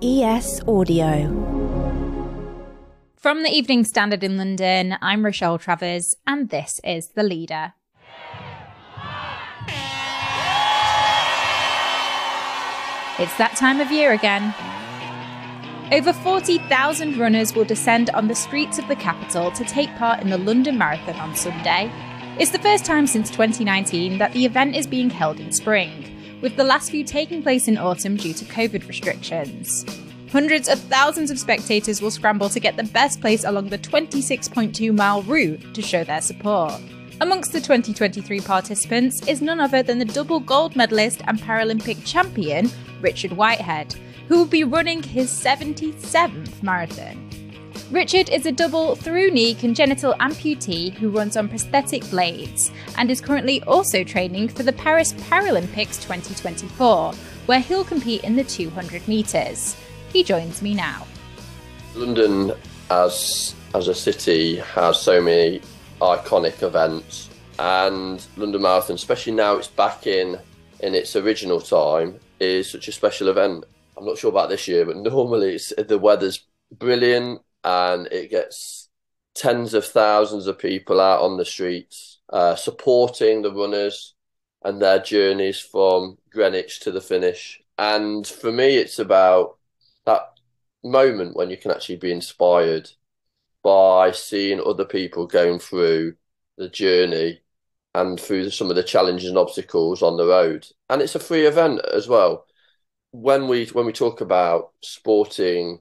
ES Audio. From the Evening Standard in London, I'm Rochelle Travers, and this is The Leader. It's that time of year again. Over 40,000 runners will descend on the streets of the capital to take part in the London Marathon on Sunday. It's the first time since 2019 that the event is being held in spring, with the last few taking place in autumn due to COVID restrictions. Hundreds of thousands of spectators will scramble to get the best place along the 26.2-mile route to show their support. Amongst the 2023 participants is none other than the double gold medalist and Paralympic champion, Richard Whitehead, who will be running his 77th marathon. Richard is a double through-knee congenital amputee who runs on prosthetic blades and is currently also training for the Paris Paralympics 2024, where he'll compete in the 200 metres. He joins me now. London as a city has so many iconic events, and London Marathon, especially now it's back in its original time, is such a special event. I'm not sure about this year, but normally the weather's brilliant and it gets tens of thousands of people out on the streets supporting the runners and their journeys from Greenwich to the finish. And for me, it's about that moment when you can actually be inspired by seeing other people going through the journey and through some of the challenges and obstacles on the road. And it's a free event as well. When we talk about sporting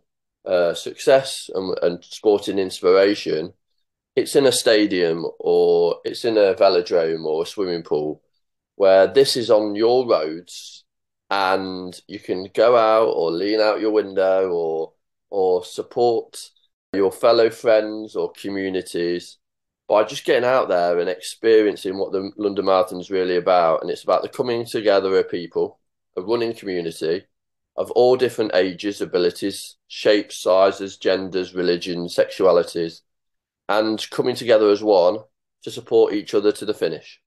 success and sporting inspiration, it's in a stadium or it's in a velodrome or a swimming pool, where this is on your roads and you can go out or lean out your window or support your fellow friends or communities by just getting out there and experiencing what the London Marathon is really about. And it's about the coming together of people, a running community of all different ages, abilities, shapes, sizes, genders, religions, sexualities, and coming together as one to support each other to the finish.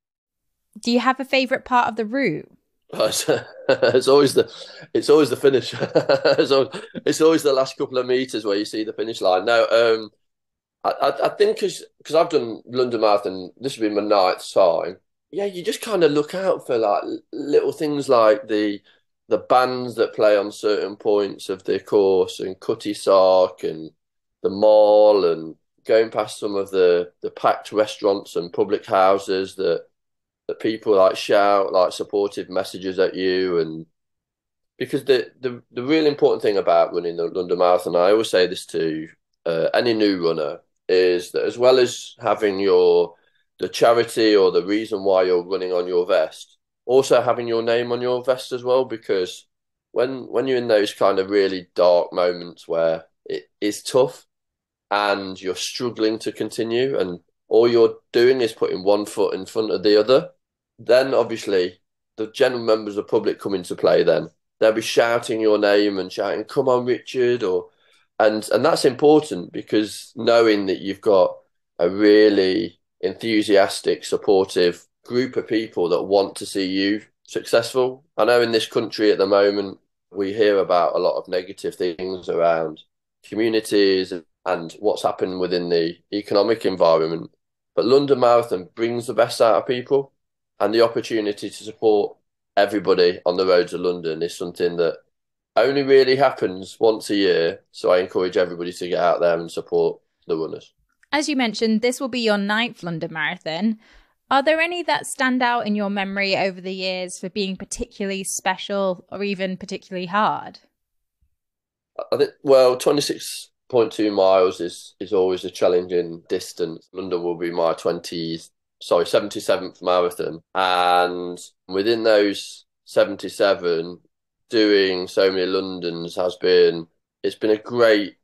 Do you have a favourite part of the route? It's always the finish. It's always the last couple of meters where you see the finish line. No, I think because I've done London Marathon, this will be my 9th time. Yeah, you just kind of look out for like little things like the bands that play on certain points of the course, and Cutty Sark and the Mall, and going past some of the packed restaurants and public houses that people like shout like supportive messages at you. And because the really important thing about running the London Marathon, I always say this to any new runner, is that as well as having the charity or the reason why you're running on your vest, also having your name on your vest as well. Because when you're in those kind of really dark moments where it is tough and you're struggling to continue and all you're doing is putting one foot in front of the other, then obviously the general members of the public come into play. Then they'll be shouting your name and shouting, "Come on, Richard," and that's important, because knowing that you've got a really enthusiastic, supportive group of people that want to see you successful. I know in this country at the moment, we hear about a lot of negative things around communities and what's happened within the economic environment. But London Marathon brings the best out of people, and the opportunity to support everybody on the roads of London is something that only really happens once a year. So I encourage everybody to get out there and support the runners. As you mentioned, this will be your 9th London Marathon. Are there any that stand out in your memory over the years for being particularly special or even particularly hard? I think, well, 26.2 miles is always a challenging distance. London will be my 77th marathon. And within those 77, doing so many Londons it's been a great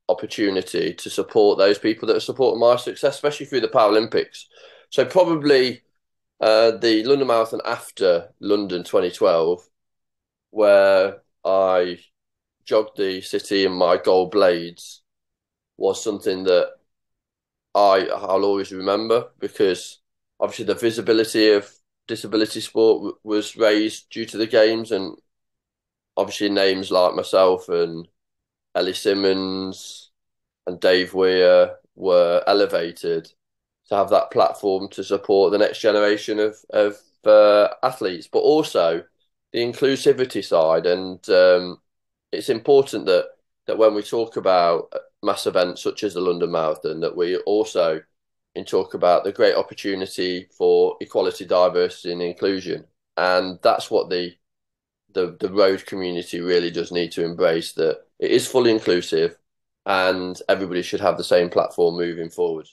opportunity to support those people that have supported my success, especially through the Paralympics. So probably the London Marathon after London 2012, where I jogged the city in my gold blades, was something that I'll always remember, because obviously the visibility of disability sport was raised due to the games, and obviously names like myself and Ellie Simmons and Dave Weir were elevated to have that platform to support the next generation of athletes, but also the inclusivity side. And it's important that when we talk about mass events such as the London Marathon, that we also talk about the great opportunity for equality, diversity, and inclusion. And that's what the road community really does need to embrace, that it is fully inclusive and everybody should have the same platform moving forward.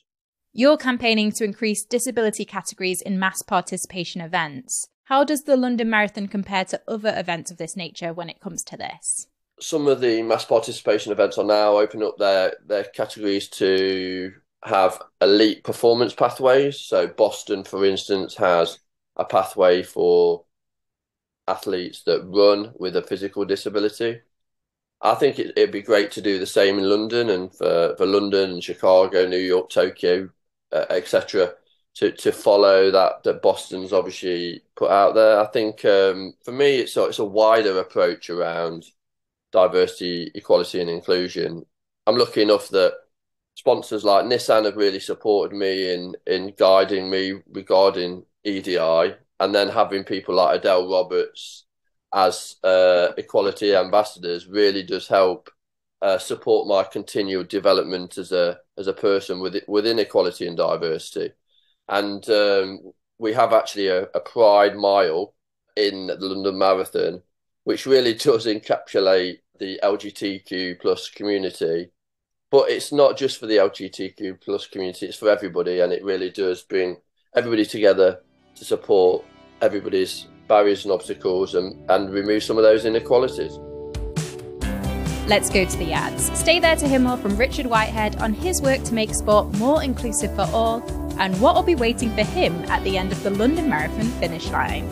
You're campaigning to increase disability categories in mass participation events. How does the London Marathon compare to other events of this nature when it comes to this? Some of the mass participation events are now opening up their categories to have elite performance pathways. So Boston, for instance, has a pathway for athletes that run with a physical disability. I think it'd be great to do the same in London, and for London and Chicago, New York, Tokyo, etc., to follow that Boston's obviously put out there. I think for me, it's a wider approach around diversity, equality, and inclusion. I'm lucky enough that sponsors like Nissan have really supported me in guiding me regarding EDI, and then having people like Adele Roberts as equality ambassadors really does help support my continued development as a person within equality and diversity. And we have actually a Pride Mile in the London Marathon, which really does encapsulate the LGBTQ plus community. But it's not just for the LGBTQ plus community, it's for everybody, and it really does bring everybody together to support everybody's barriers and obstacles and remove some of those inequalities. Let's go to the ads. Stay there to hear more from Richard Whitehead on his work to make sport more inclusive for all, and what will be waiting for him at the end of the London Marathon finish line.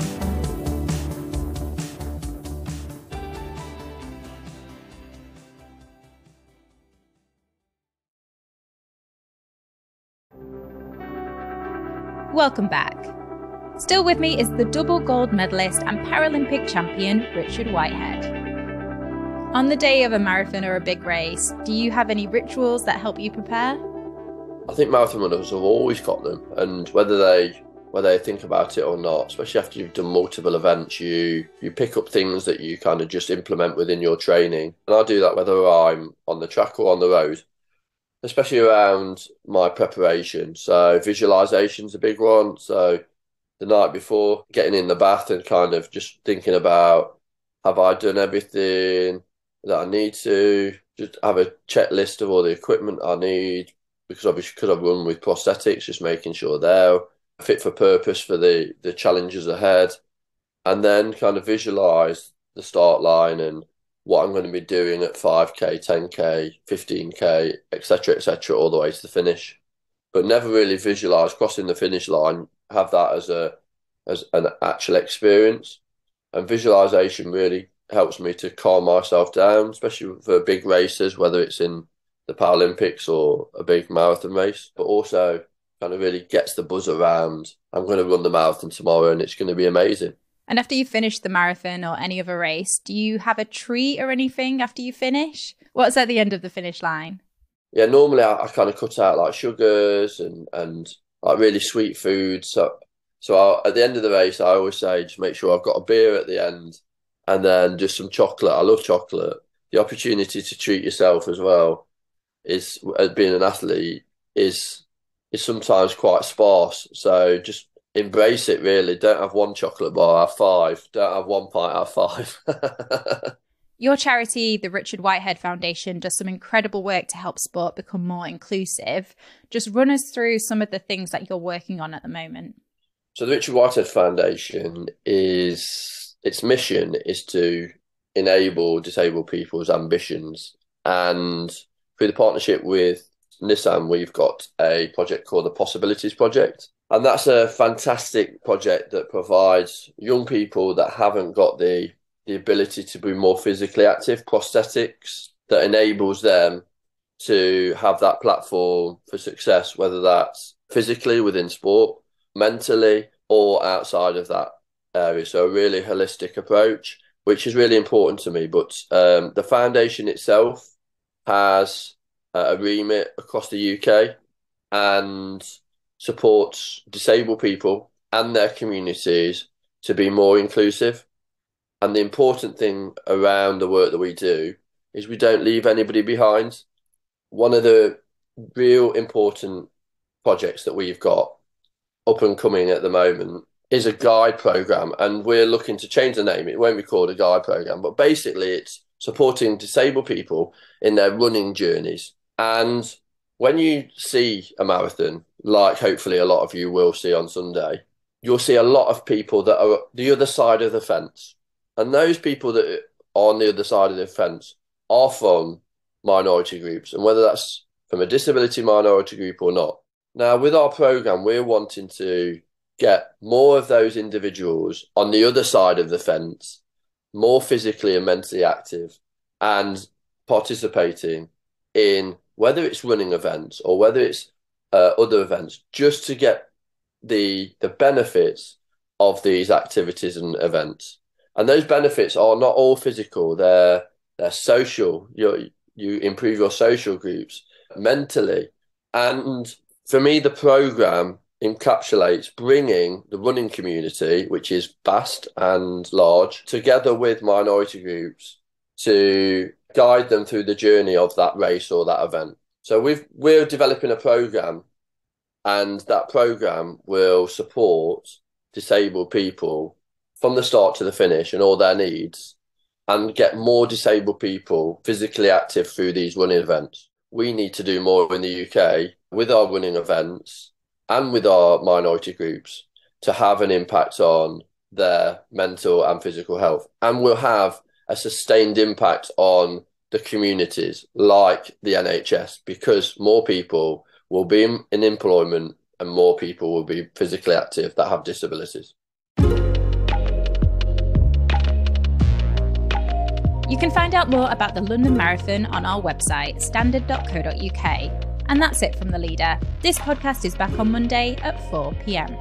Welcome back. Still with me is the double gold medalist and Paralympic champion, Richard Whitehead. On the day of a marathon or a big race, do you have any rituals that help you prepare? I think marathon runners have always got them, and whether they think about it or not, especially after you've done multiple events, you pick up things that you kind of just implement within your training. And I do that whether I'm on the track or on the road, especially around my preparation. So visualization's a big one. So the night before, getting in the bath and kind of just thinking about, have I done everything that I need to? Just have a checklist of all the equipment I need, because obviously because I run with prosthetics, just making sure they're fit for purpose for the challenges ahead, and then kind of visualize the start line and what I'm going to be doing at 5K, 10K, 15K, etc., all the way to the finish. But never really visualize crossing the finish line, have that as an actual experience. And visualization really helps me to calm myself down, especially for big races, whether it's in the Paralympics or a big marathon race, but also kind of really gets the buzz around, I'm going to run the marathon tomorrow and it's going to be amazing. And after you finish the marathon or any other race, do you have a treat or anything after you finish? What's at the end of the finish line? Yeah, normally I kind of cut out like sugars and like really sweet foods. So at the end of the race, I always say just make sure I've got a beer at the end, and then just some chocolate. I love chocolate. The opportunity to treat yourself as well is, as being an athlete, is sometimes quite sparse. So just embrace it, really. Don't have one chocolate bar, have five. Don't have one pint, have five. Your charity, the Richard Whitehead Foundation, does some incredible work to help sport become more inclusive. Just run us through some of the things that you're working on at the moment. So the Richard Whitehead Foundation its mission is to enable disabled people's ambitions. And through the partnership with Nissan, we've got a project called the Possibilities Project. And that's a fantastic project that provides young people that haven't got the ability to be more physically active prosthetics that enables them to have that platform for success, whether that's physically within sport, mentally, or outside of that area. So a really holistic approach, which is really important to me. But the foundation itself has a remit across the UK and supports disabled people and their communities to be more inclusive. And the important thing around the work that we do is we don't leave anybody behind. One of the real important projects that we've got up and coming at the moment is a guide program, and we're looking to change the name. It won't be called a guide program, but basically it's supporting disabled people in their running journeys. And when you see a marathon, like hopefully a lot of you will see on Sunday, you'll see a lot of people that are the other side of the fence. And those people that are on the other side of the fence are from minority groups, and whether that's from a disability minority group or not. Now, with our program, we're wanting to get more of those individuals on the other side of the fence, more physically and mentally active, and participating in whether it's running events or whether it's other events, just to get the benefits of these activities and events. And those benefits are not all physical; they're social. You improve your social groups mentally, and for me, the program encapsulates bringing the running community, which is vast and large, together with minority groups to guide them through the journey of that race or that event. So we're developing a program, and that program will support disabled people from the start to the finish and all their needs, and get more disabled people physically active through these running events. We need to do more in the UK with our running events and with our minority groups to have an impact on their mental and physical health. And we'll have a sustained impact on the communities like the NHS, because more people will be in employment and more people will be physically active that have disabilities. You can find out more about the London Marathon on our website, standard.co.uk. And that's it from The Leader. This podcast is back on Monday at 4 p.m.